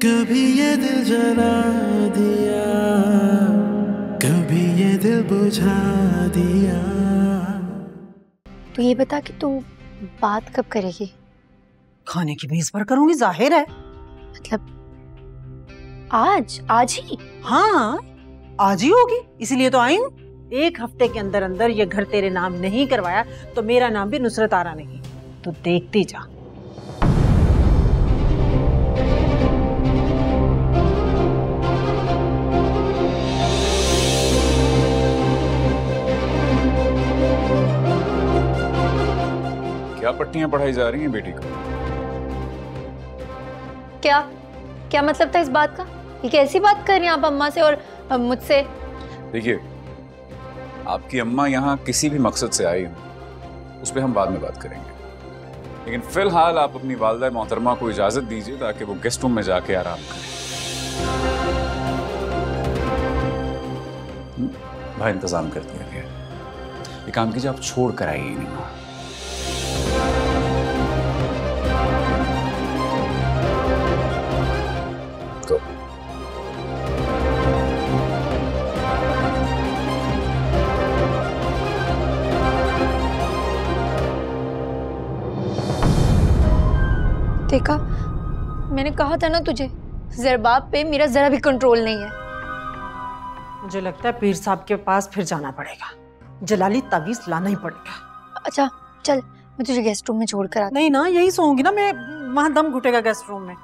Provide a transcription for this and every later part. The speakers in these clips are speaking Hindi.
कभी ये दिल जला दिया, कभी ये दिल बुझा दिया। तो ये बता कि तू बात कब करेगी? खाने की मेज पर करूंगी, जाहिर है। मतलब आज ही? हाँ, आज ही होगी, इसीलिए तो आई हूँ। 1 हफ्ते के अंदर अंदर ये घर तेरे नाम नहीं करवाया तो मेरा नाम भी नुसरत आरा नहीं। तो देखती जा। क्या पट्टियां पढ़ाई जा रही हैं बेटी को? क्या क्या मतलब था इस बात का? ये कैसी बात कर रही हैं आप अम्मा से और मुझसे? देखिए, आपकी अम्मा यहाँ किसी भी मकसद से आई हो उस पर हम बाद में बात करेंगे, लेकिन फिलहाल आप अपनी वालिदा मोहतरमा को इजाजत दीजिए ताकि वो गेस्ट रूम में जाके आराम करें। भाई इंतजाम कर दिया गया। ये काम कीजिए, आप छोड़ कर आइए नहीं। तो देखा, मैंने कहा था ना तुझे, ज़रबाब पे मेरा जरा भी कंट्रोल नहीं है। मुझे लगता है पीर साहब के पास फिर जाना पड़ेगा, जलाली तावीज लाना ही पड़ेगा। अच्छा चल, मैं तुझे गेस्ट रूम में छोड़ कर आती। नहीं ना, यही सोऊंगी ना मैं, वहां दम घुटेगा गेस्ट रूम में।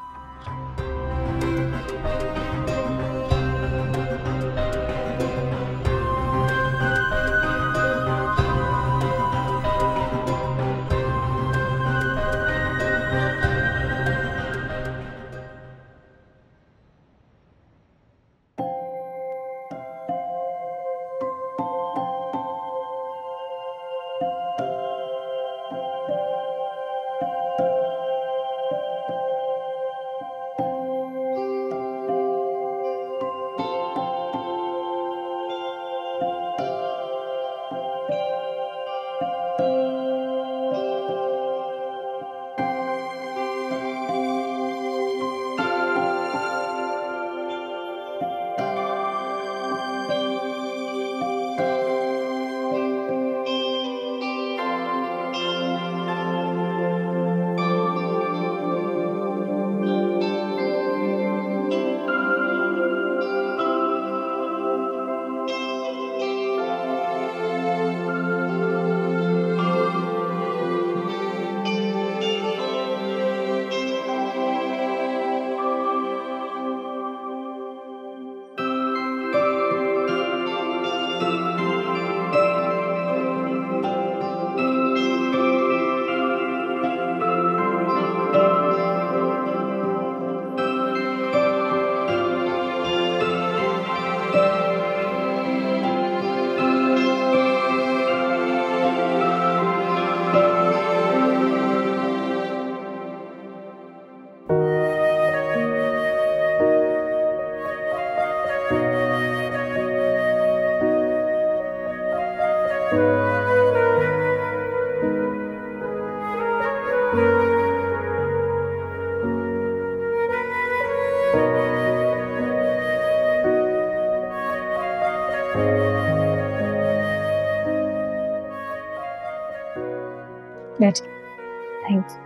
थैंक्स।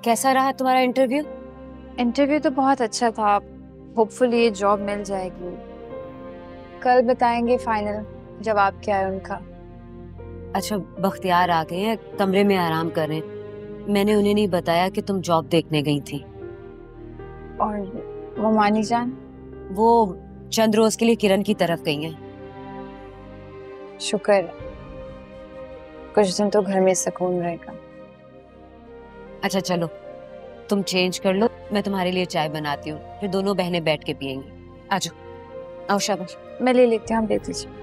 कैसा रहा तुम्हारा इंटरव्यू? इंटरव्यू तो बहुत अच्छा था, होपफुली ये जॉब मिल जाएगी। कल बताएंगे फाइनल जवाब क्या है उनका। अच्छा, बख्तियार आ गए हैं, कमरे में आराम कर रहे हैं। मैंने उन्हें नहीं बताया कि तुम जॉब देखने गई थी। और वो मानी जान? वो चंद रोज के लिए किरण की तरफ गई हैं। शुक्र, कुछ दिन तो घर में सुकून रहेगा। अच्छा चलो, तुम चेंज कर लो, मैं तुम्हारे लिए चाय बनाती हूँ, फिर दोनों बहनें बैठ के पियेंगी। आ जाओ। आओ शाबाश। मैं ले लेती हूँ, आप देख लीजिए।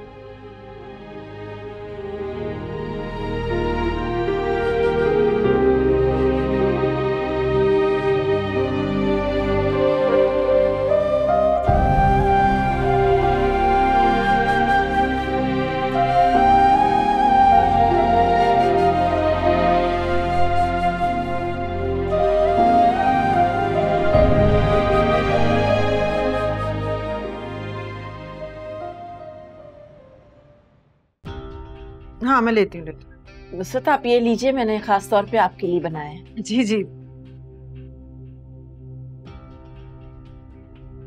हाँ मैं लेती हूँ। नुसरत आप ये लीजिए, मैंने खास तौर पे आपके लिए बनाया है। जी जी।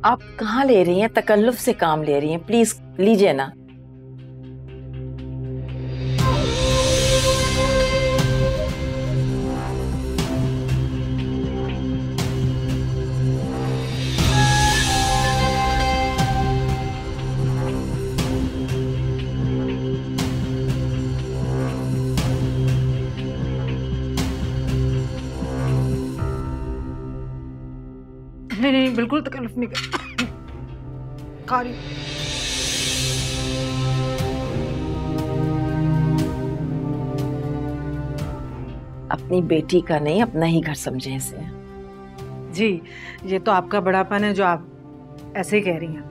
आप कहाँ ले रही हैं? तकल्लुफ से काम ले रही हैं, प्लीज लीजिए ना। नहीं नहीं, बिल्कुल तकल्लुफ नहीं कर खा रही। अपनी बेटी का नहीं, अपना ही घर समझे इसे। जी, ये तो आपका बड़ापन है जो आप ऐसे कह रही हैं,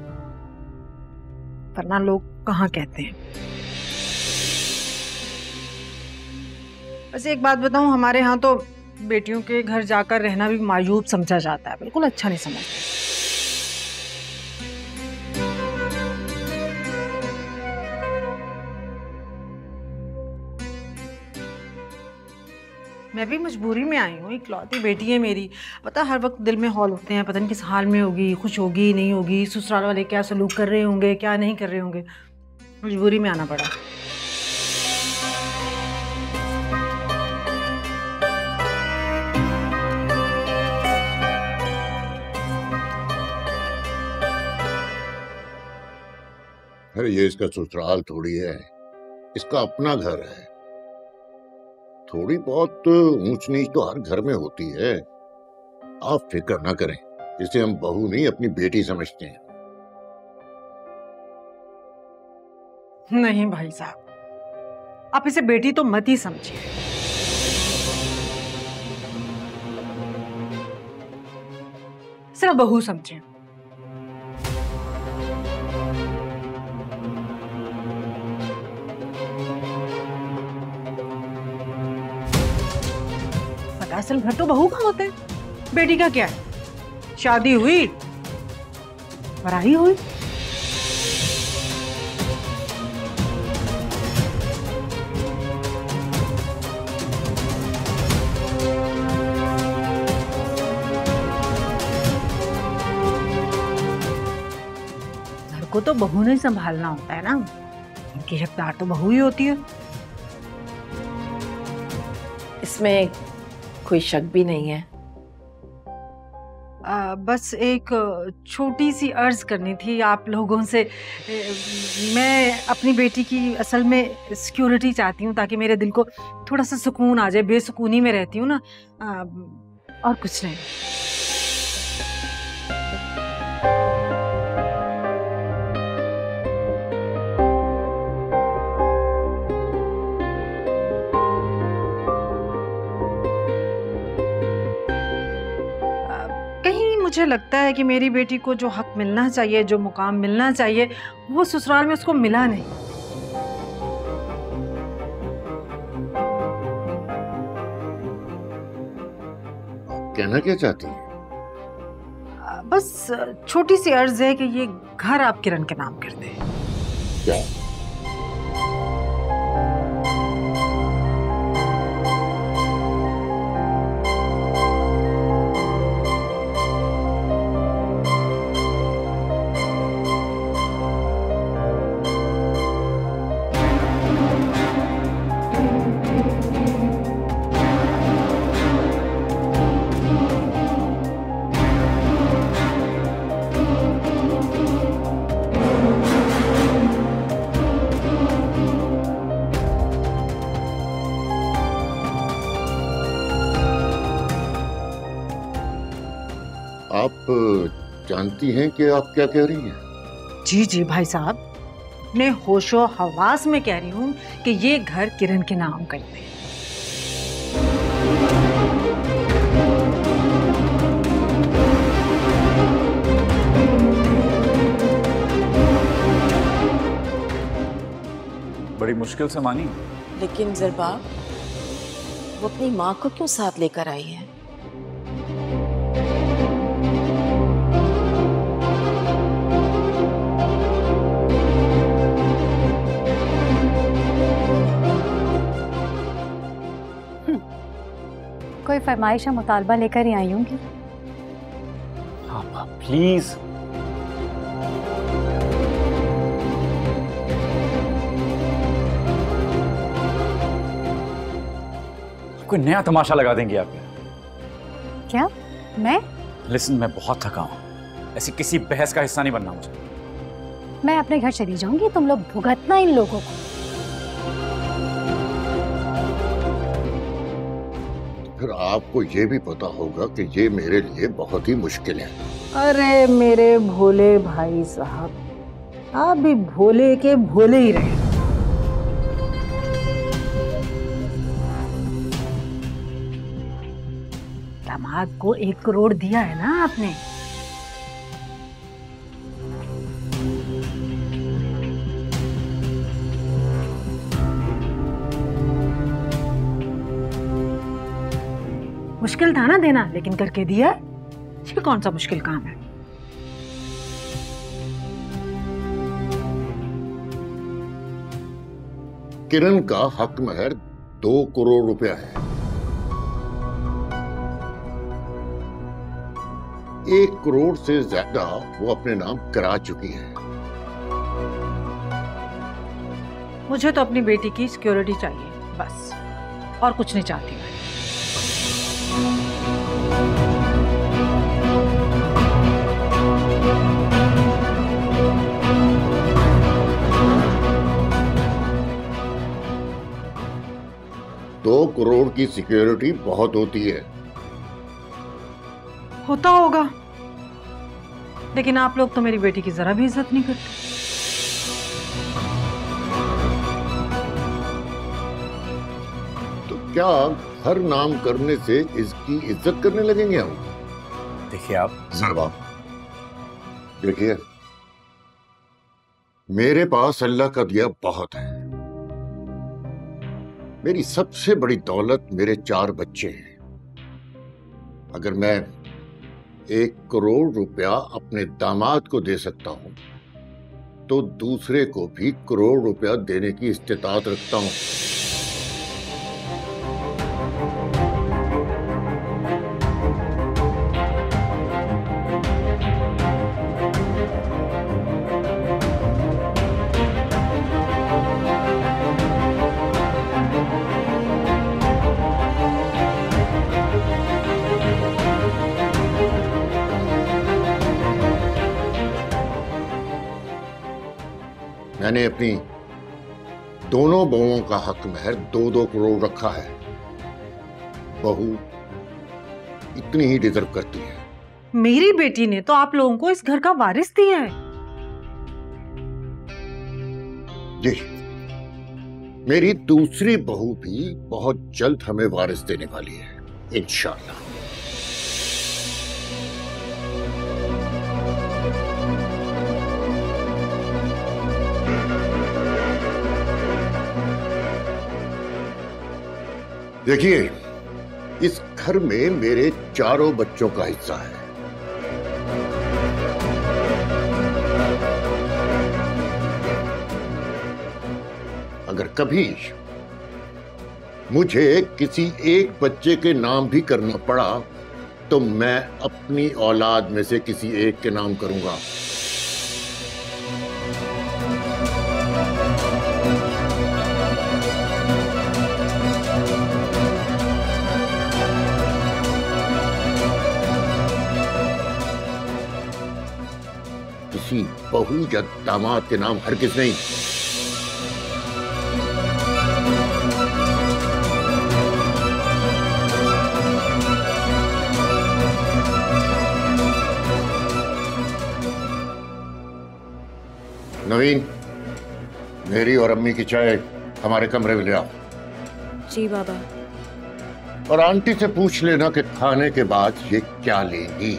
वरना लोग कहाँ कहते हैं। वैसे एक बात बताऊं, हमारे यहाँ तो बेटियों के घर जाकर रहना भी मायूब समझा जाता है, बिल्कुल अच्छा नहीं समझते। मैं भी मजबूरी में आई हूँ, इकलौती बेटी है मेरी। पता हर वक्त दिल में हौल उठते हैं, पता नहीं किस हाल में होगी, खुश होगी नहीं होगी, ससुराल वाले क्या सलूक कर रहे होंगे क्या नहीं कर रहे होंगे। मजबूरी में आना पड़ा। अरे ये इसका ससुराल थोड़ी है, इसका अपना घर है। थोड़ी बहुत ऊंच नीच तो हर घर में होती है। आप फिक्र ना करें, इसे हम बहू नहीं अपनी बेटी समझते हैं। नहीं भाई साहब, आप इसे बेटी तो मत ही समझिए। सिर्फ बहू समझिए। असल घर तो बहू का होता है, बेटी का क्या है? शादी हुई, पढ़ाई हुई। घर को तो बहू ने संभालना होता है ना, इनकी हकदार तो बहू ही होती है। इसमें कोई शक भी नहीं है। बस एक छोटी सी अर्ज करनी थी आप लोगों से। मैं अपनी बेटी की असल में सिक्योरिटी चाहती हूँ, ताकि मेरे दिल को थोड़ा सा सुकून आ जाए। बेसुकूनी में रहती हूँ ना, और कुछ नहीं। मुझे लगता है कि मेरी बेटी को जो हक मिलना चाहिए, जो मुकाम मिलना चाहिए, वो ससुराल में उसको मिला नहीं। कहना क्या चाहती है? बस छोटी सी अर्ज है कि ये घर आप किरण के नाम कर दें। क्या? आप जानती हैं कि आप क्या कह रही हैं? जी जी भाई साहब, मैं होशो हवास में कह रही हूँ कि ये घर किरण के नाम कर दे। बड़ी मुश्किल से मानी। लेकिन ज़रबा, वो अपनी माँ को क्यों साथ लेकर आई है? कोई फरमाइश या मुतालबा लेकर ही आई होंगी। हाँ प्लीज। कोई नया तमाशा लगा देंगे आप? क्या? मैं? लिसन, मैं बहुत थका हूं, ऐसी किसी बहस का हिस्सा नहीं बनना मुझे। मैं अपने घर चली जाऊंगी, तुम लोग भुगतना इन लोगों को। फिर आपको ये भी पता होगा कि ये मेरे लिए बहुत ही मुश्किल है। अरे मेरे भोले भाई साहब, आप भी भोले के भोले ही रहे। दामाद को 1 करोड़ दिया है ना आपने। मुश्किल था ना देना, लेकिन करके दिया। ये कौन सा मुश्किल काम है? किरण का हक महर 2 करोड़ रुपया है। 1 करोड़ से ज्यादा वो अपने नाम करा चुकी है। मुझे तो अपनी बेटी की सिक्योरिटी चाहिए, बस, और कुछ नहीं चाहती मैं। दो करोड़ की सिक्योरिटी बहुत होती है। होता होगा, लेकिन आप लोग तो मेरी बेटी की जरा भी इज्जत नहीं करते। तो क्या हर नाम करने से इसकी इज्जत करने लगेंगे हम? देखिए आप ज़रबा, देखिए, मेरे पास अल्लाह का दिया बहुत है। मेरी सबसे बड़ी दौलत मेरे 4 बच्चे हैं। अगर मैं 1 करोड़ रुपया अपने दामाद को दे सकता हूं, तो दूसरे को भी करोड़ रुपया देने की इस्तिताअत रखता हूं। मैंने अपनी दोनों बहुओं का हक महर 2-2 करोड़ रखा है। बहू इतनी ही डिजर्व करती है। मेरी बेटी ने तो आप लोगों को इस घर का वारिस दिया है। जी, मेरी दूसरी बहू भी बहुत जल्द हमें वारिस देने वाली है, इंशाअल्लाह। देखिए, इस घर में मेरे 4 बच्चों का हिस्सा है। अगर कभी मुझे किसी एक बच्चे के नाम भी करना पड़ा, तो मैं अपनी औलाद में से किसी एक के नाम करूंगा। किसी बहू या दामाद के नाम हरगिज नहीं। नवीन, मेरी और अम्मी की चाय हमारे कमरे में ले आओ। जी बाबा। और आंटी से पूछ लेना कि खाने के बाद ये क्या लेंगी।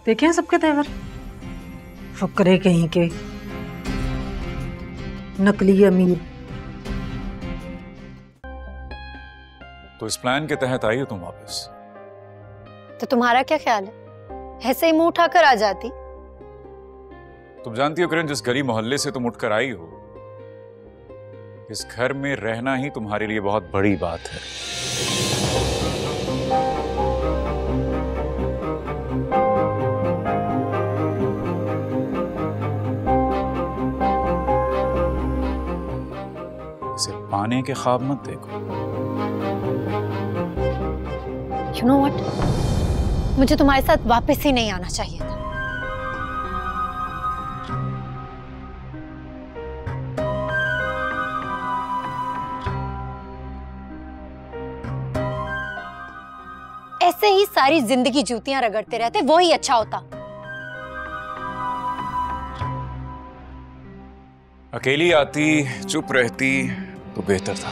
देखे हैं सबके तेवर, फुकरे कहीं के, नकली अमीर। तो इस प्लान के तहत आई हो तुम वापस? तो तुम्हारा क्या ख्याल है, ऐसे ही मुंह उठाकर आ जाती? तुम जानती हो किरण, जिस गली मोहल्ले से तुम उठकर आई हो, इस घर में रहना ही तुम्हारे लिए बहुत बड़ी बात है। इसे पाने के ख्वाब मत देखो। You know what? मुझे तुम्हारे साथ वापस ही नहीं आना चाहिए था। ऐसे ही सारी जिंदगी जूतियां रगड़ते रहते, वो ही अच्छा होता। अकेली आती, चुप रहती तो बेहतर था।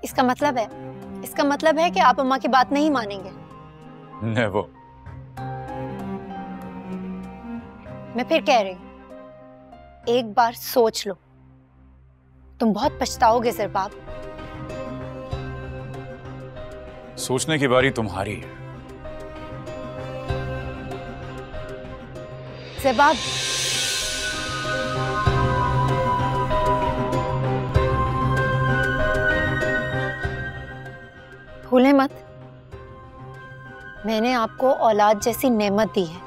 इसका मतलब है कि आप अम्मा की बात नहीं मानेंगे। नेवर। मैं फिर कह रही हूं, एक बार सोच लो, तुम बहुत पछताओगे ज़रबाब। सोचने की बारी तुम्हारी है। ज़रबाब, भूलें मत, मैंने आपको औलाद जैसी नेमत दी है।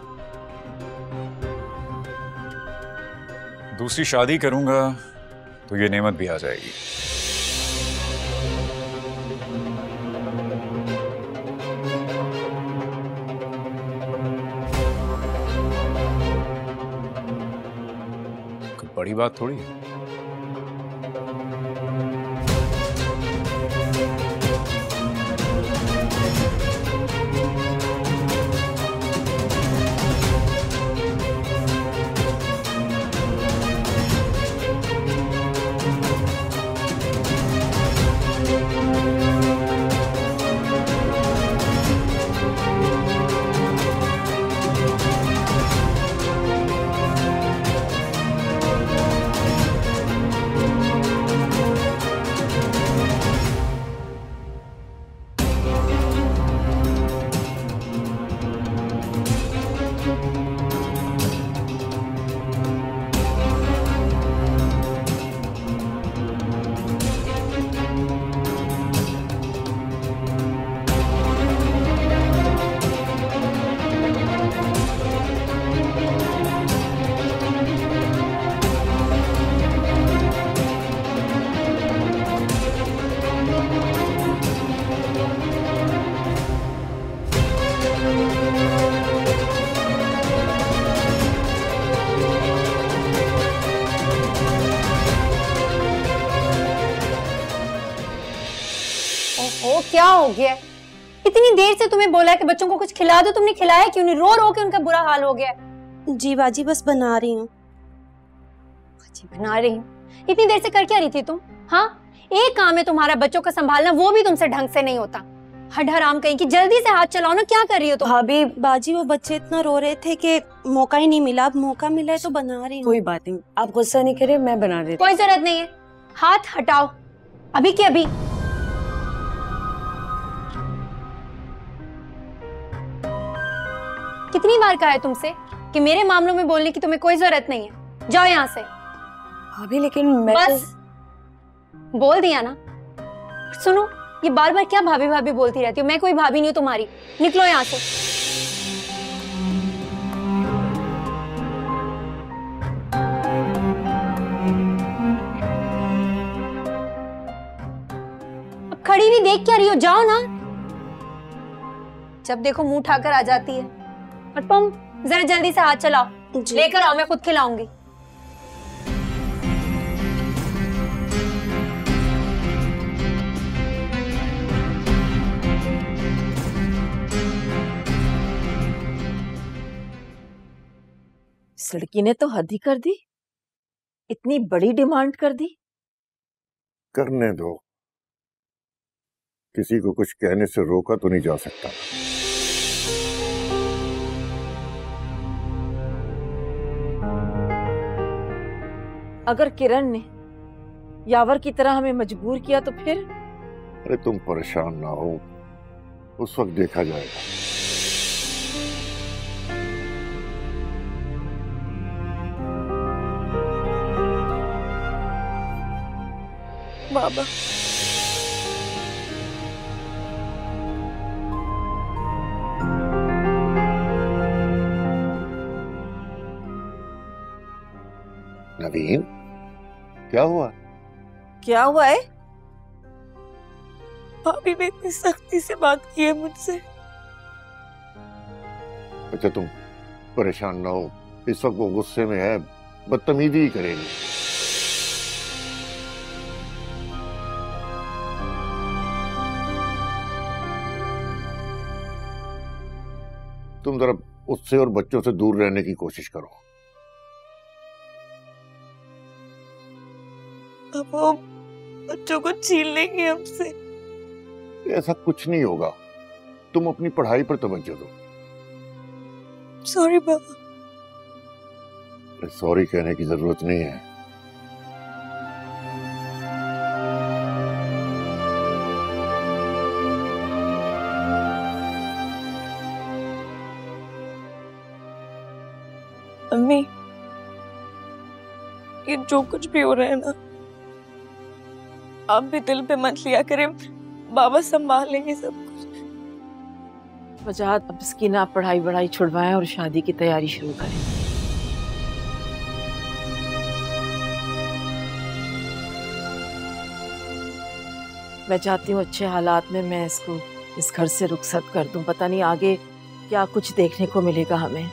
दूसरी शादी करूंगा तो ये नेमत भी आ जाएगी। कोई बड़ी बात थोड़ी है। क्या हो गया? इतनी देर से तुम्हें बोला है कि बच्चों को कुछ खिला दो, तुमने खिलाया क्यों नहीं? रो रो के उनका बुरा हाल हो गया। जी बाजी, बस बना रही हूँ। बना रही हूँ? इतनी देर से कर क्या रही थी तुम? हाँ, एक काम है तुम्हारा बच्चों का संभालना, वो भी तुमसे ढंग से नहीं होता। हराम कहीं की, जल्दी से हाथ चलाओ ना, क्या कर रही हो तुम? भाभी बाजी वो बच्चे इतना रो रहे थे कि मौका ही नहीं मिला, अब मौका मिला है तो बना रही हूँ। कोई बात नहीं, आप गुस्सा नहीं करें, मैं बना देती कोई जरूरत नहीं है, हाथ हटाओ अभी के अभी। कितनी बार कहा है तुमसे कि मेरे मामलों में बोलने की तुम्हें कोई जरूरत नहीं है, जाओ यहाँ से। भाभी लेकिन मैं बस बोल दिया ना। सुनो, ये बार बार क्या भाभी भाभी बोलती रहती हो? मैं कोई भाभी नहीं हूँ तुम्हारी, निकलो यहाँ से। अब खड़ी नहीं देख क्या रही हो, जाओ ना। जब देखो मुंह उठाकर आ जाती है। और तुम जरा जल्दी से हाथ चलाओ, लेकर आओ, मैं खुद खिलाऊंगी। इस लड़की ने तो हद ही कर दी, इतनी बड़ी डिमांड कर दी। करने दो, किसी को कुछ कहने से रोका तो नहीं जा सकता। अगर किरण ने यावर की तरह हमें मजबूर किया तो फिर? अरे तुम परेशान ना हो, उस वक्त देखा जाएगा। बाबा नवीन, क्या हुआ? क्या हुआ है? भाभी ने इतनी सख्ती से बात की है मुझसे। अच्छा तुम परेशान ना हो, इस वक्त वो गुस्से में है, बदतमीजी ही करेगी। तुम जरा उससे और बच्चों से दूर रहने की कोशिश करो। अब वो बच्चों को छीन लेंगे हमसे। ऐसा कुछ नहीं होगा, तुम अपनी पढ़ाई पर तवज्जो दो। सॉरी बाबा। सॉरी कहने की जरूरत नहीं है। अम्मी, ये जो कुछ भी हो रहा है ना, आप भी दिल पे मत लिया करें, बाबा संभाल लेंगे सब कुछ। वजाहत अब इसकी ना पढ़ाई बढ़ाई छुड़वाएं और शादी की तैयारी शुरू करें। मैं चाहती हूँ अच्छे हालात में मैं इसको इस घर से रुखसत कर दूं। पता नहीं आगे क्या कुछ देखने को मिलेगा हमें।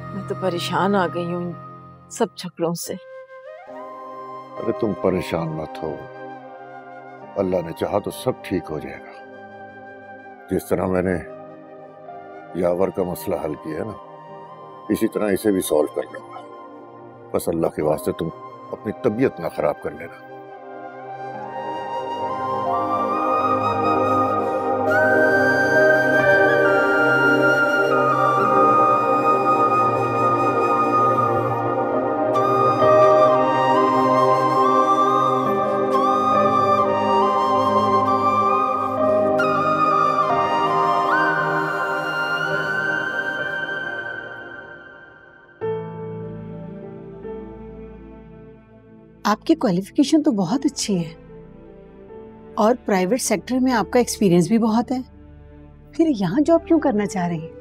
मैं तो परेशान आ गई हूँ सब झगड़ों से। अरे तुम परेशान मत हो, अल्लाह ने चाहा तो सब ठीक हो जाएगा। जिस तरह मैंने यावर का मसला हल किया ना, इसी तरह इसे भी सॉल्व कर लूंगा। बस अल्लाह के वास्ते तुम अपनी तबीयत ना खराब कर लेना। आपकी क्वालिफिकेशन तो बहुत अच्छी है और प्राइवेट सेक्टर में आपका एक्सपीरियंस भी बहुत है, फिर यहाँ जॉब क्यों करना चाह रही हैं?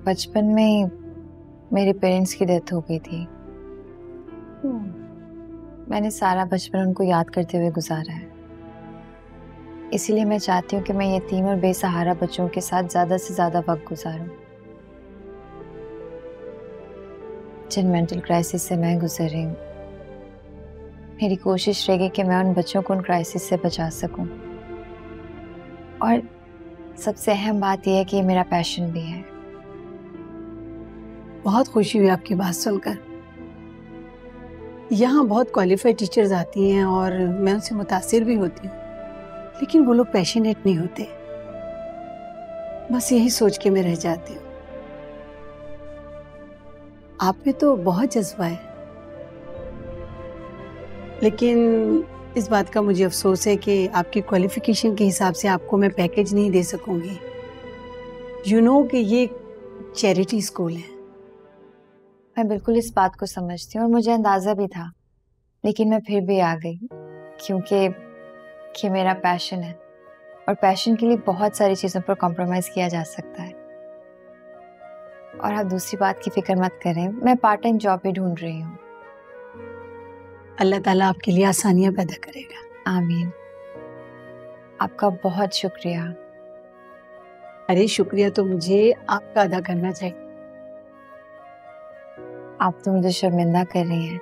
बचपन में मेरे पेरेंट्स की डेथ हो गई थी। मैंने सारा बचपन उनको याद करते हुए गुजारा है। इसीलिए मैं चाहती हूँ कि मैं यतीम और बेसहारा बच्चों के साथ ज़्यादा से ज़्यादा वक्त गुजारूं। जिन मेंटल क्राइसिस से मैं गुजर रही हूँ, मेरी कोशिश रहेगी कि मैं उन बच्चों को उन क्राइसिस से बचा सकूं। और सबसे अहम बात यह है कि ये मेरा पैशन भी है। बहुत खुशी हुई आपकी बात सुनकर। यहाँ बहुत क्वालिफाइड टीचर्स आती हैं और मैं उनसे मुतासिर भी होती हूँ, लेकिन वो लोग पैशनेट नहीं होते। बस यही सोच के मैं रह जाती हूँ। आप में तो बहुत जज्बा है, लेकिन इस बात का मुझे अफसोस है कि आपकी क्वालिफिकेशन के हिसाब से आपको मैं पैकेज नहीं दे सकूंगी। यू नो कि ये चैरिटी स्कूल है। मैं बिल्कुल इस बात को समझती हूँ और मुझे अंदाजा भी था, लेकिन मैं फिर भी आ गई क्योंकि ये मेरा पैशन है और पैशन के लिए बहुत सारी चीज़ों पर कॉम्प्रोमाइज़ किया जा सकता है। और आप दूसरी बात की फिक्र मत करें, मैं पार्ट टाइम जॉब भी ढूंढ रही हूँ। अल्लाह ताला आपके लिए आसानियां पैदा करेगा। आमीन। आपका बहुत शुक्रिया। अरे शुक्रिया तो मुझे आपका अदा करना चाहिए। आप तो मुझे शर्मिंदा कर रही हैं।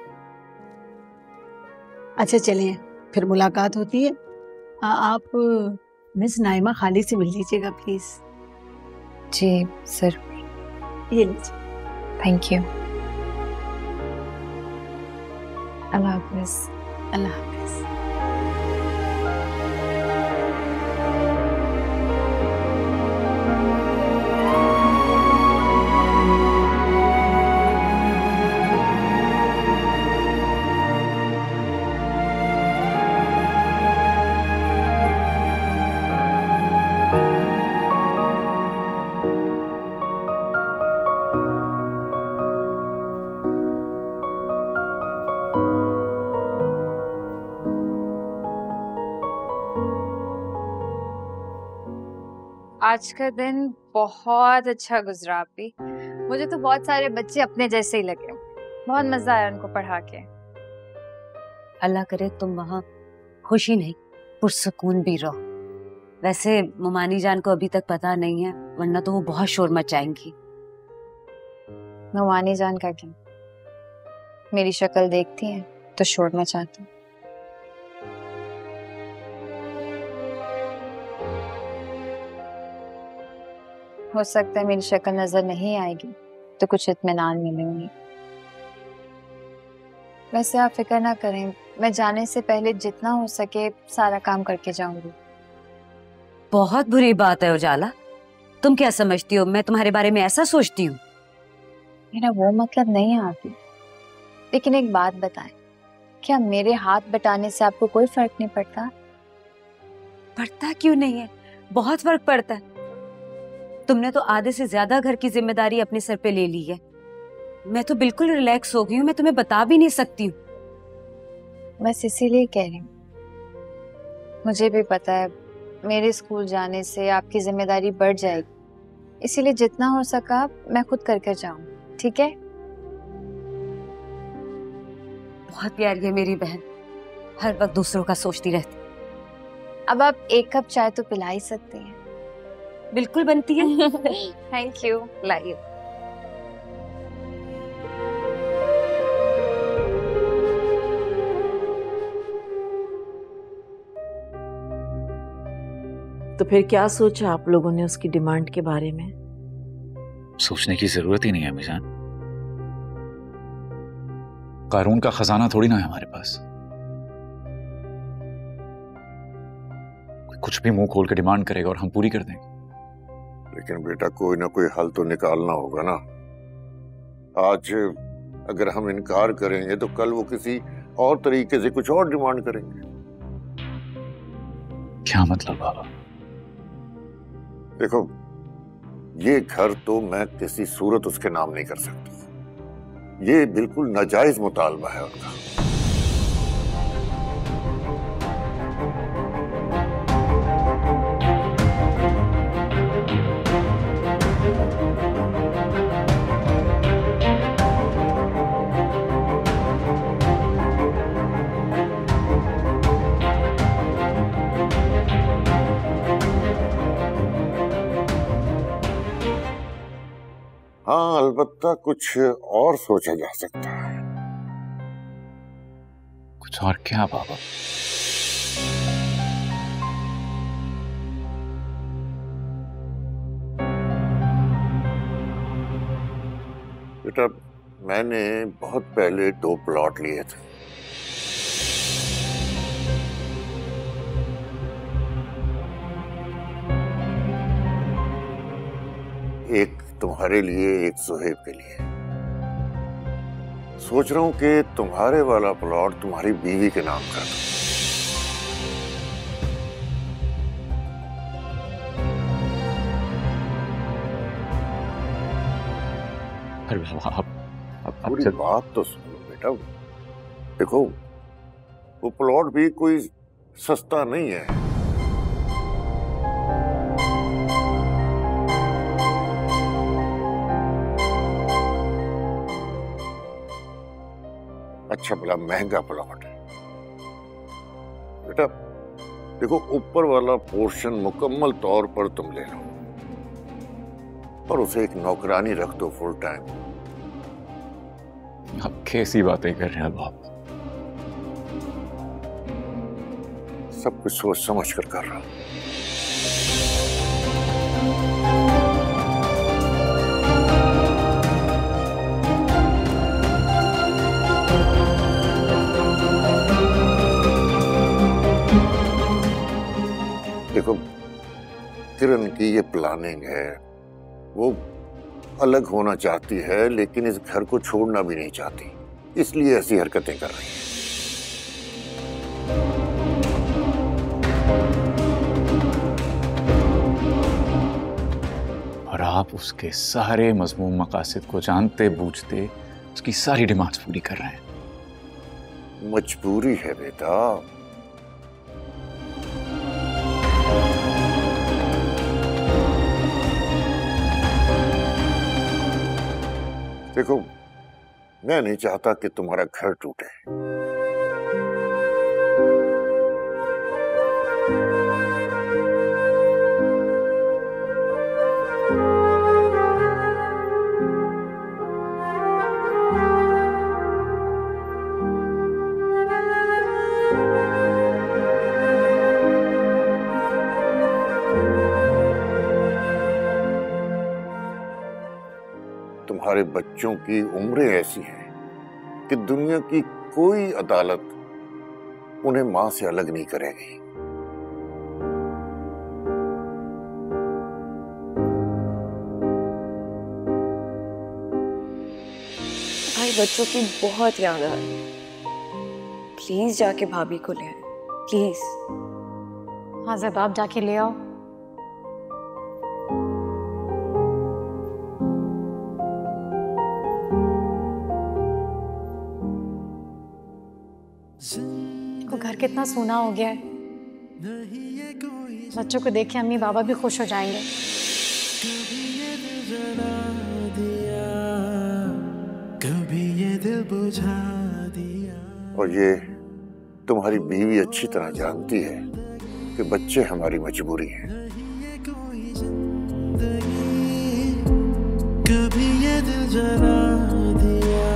अच्छा चलिए, फिर मुलाकात होती है। आप मिस नाइमा खाली से मिल लीजिएगा प्लीज। जी जरूर। ये लीजिए। Thank you. अल्लाह हाफिज़। अल्लाह हाफिज़। आज का दिन बहुत अच्छा गुजरा आपी। मुझे तो बहुत सारे बच्चे अपने जैसे ही लगे। बहुत मजा आया उनको पढ़ा के। अल्लाह करे तुम वहाँ खुशी नहीं पुरसुकून भी रहो। वैसे ममानी जान को अभी तक पता नहीं है, वरना तो वो बहुत शोर मचाएंगी। ममानी जान का क्या, मेरी शक्ल देखती हैं तो शोर मचाती। हो सकता है मेरी शक्ल नजर नहीं आएगी तो कुछ इत्मीनान मिलेंगी। वैसे आप फिक्र ना करें, मैं जाने से पहले जितना हो सके सारा काम करके जाऊंगी। बहुत बुरी बात है उजाला, तुम क्या समझती हो मैं तुम्हारे बारे में ऐसा सोचती हूँ? मेरा वो मतलब नहीं है आप, लेकिन एक बात बताएं, क्या मेरे हाथ बटाने से आपको कोई फर्क नहीं पड़ता? पड़ता क्यों नहीं है, बहुत फर्क पड़ता है। तुमने तो आधे से ज्यादा घर की जिम्मेदारी अपने सर पे ले ली है। मैं तो बिल्कुल रिलैक्स हो गई हूँ, मैं तुम्हें बता भी नहीं सकती हूँ। बस इसीलिए कह रही हूँ, मुझे भी पता है मेरे स्कूल जाने से आपकी जिम्मेदारी बढ़ जाएगी, इसीलिए जितना हो सका मैं खुद करके जाऊँ, ठीक है? बहुत प्यारी है मेरी बहन, हर वक्त दूसरों का सोचती रहती। अब आप एक कप चाय तो पिला ही सकती हैं। बिल्कुल बनती है। थैंक यू, लाइए। तो फिर क्या सोचा आप लोगों ने उसकी डिमांड के बारे में? सोचने की जरूरत ही नहीं है अम्मीजान। कारून का खजाना थोड़ी ना है हमारे पास। कुछ भी मुंह खोल के डिमांड करेगा और हम पूरी कर देंगे। लेकिन बेटा कोई ना कोई हल तो निकालना होगा ना। आज अगर हम इनकार करेंगे तो कल वो किसी और तरीके से कुछ और डिमांड करेंगे। क्या मतलब बाबा? देखो, ये घर तो मैं किसी सूरत उसके नाम नहीं कर सकती। ये बिल्कुल नाजायज मुतालबा है उनका। हाँ, अलबत्ता कुछ और सोचा जा सकता है। कुछ और क्या बाबा? बेटा, मैंने बहुत पहले 2 प्लॉट लिए थे। एक तुम्हारे लिए, एक सुहेब के लिए। सोच रहा हूं कि तुम्हारे वाला प्लॉट तुम्हारी बीवी के नाम कर दूं। पूरी बात तो सुनो बेटा। देखो, वो प्लॉट भी कोई सस्ता नहीं है। अच्छा भला महंगा प्लॉट है बेटा। देखो, ऊपर वाला पोर्शन मुकम्मल तौर पर तुम ले लो और उसे एक नौकरानी रख दो फुल टाइम। आप कैसी बातें कर रहे हैं बाप? सब कुछ सोच समझ कर रहा हूं। देखो, किरण की ये प्लानिंग है, वो अलग होना चाहती है लेकिन इस घर को छोड़ना भी नहीं चाहती, इसलिए ऐसी हरकतें कर रही है। और आप उसके सारे मज़मूम मकासद को जानते बूझते उसकी सारी डिमांड्स पूरी कर रहे हैं। मजबूरी है बेटा। देखो, मैं नहीं चाहता कि तुम्हारा घर टूटे। तुम्हारे बच्चों की उम्रें ऐसी हैं कि दुनिया की कोई अदालत उन्हें मां से अलग नहीं करेगी। भाई, बच्चों की बहुत याद आ रही है। प्लीज जाके भाभी को ले आए, प्लीज। हाँ ज़ेब, आप जाके ले आओ। घर कितना सूना हो गया है। बच्चों को देख के अम्मी बाबा भी खुश हो जाएंगे। कभी ये दिल बुझा दिया। और ये तुम्हारी बीवी अच्छी तरह जानती है कि बच्चे हमारी मजबूरी हैं। कभी ये दिल जला दिया,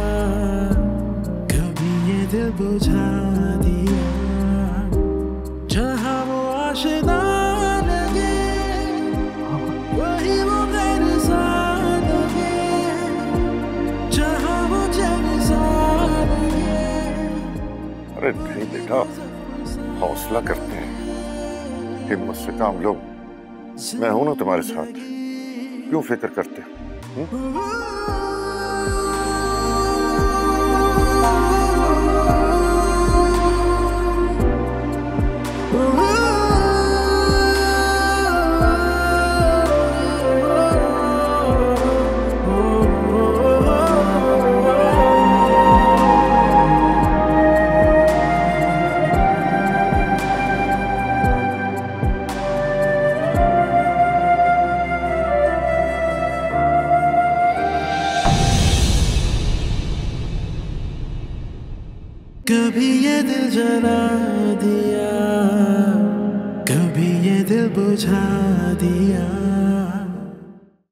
कभी ये दिल बुझा दिया। जहाँ वो आशिना लगे, वही वो गैर सा लगे। जहाँ वो जैसा लगे। अरे नहीं बेटा, हौसला करते हैं, हिम्मत से काम लो। मैं हूं ना तुम्हारे साथ, क्यों फिक्र करते हो? कभी ये दिल जला दिया, कभी ये दिल बुझा दिया।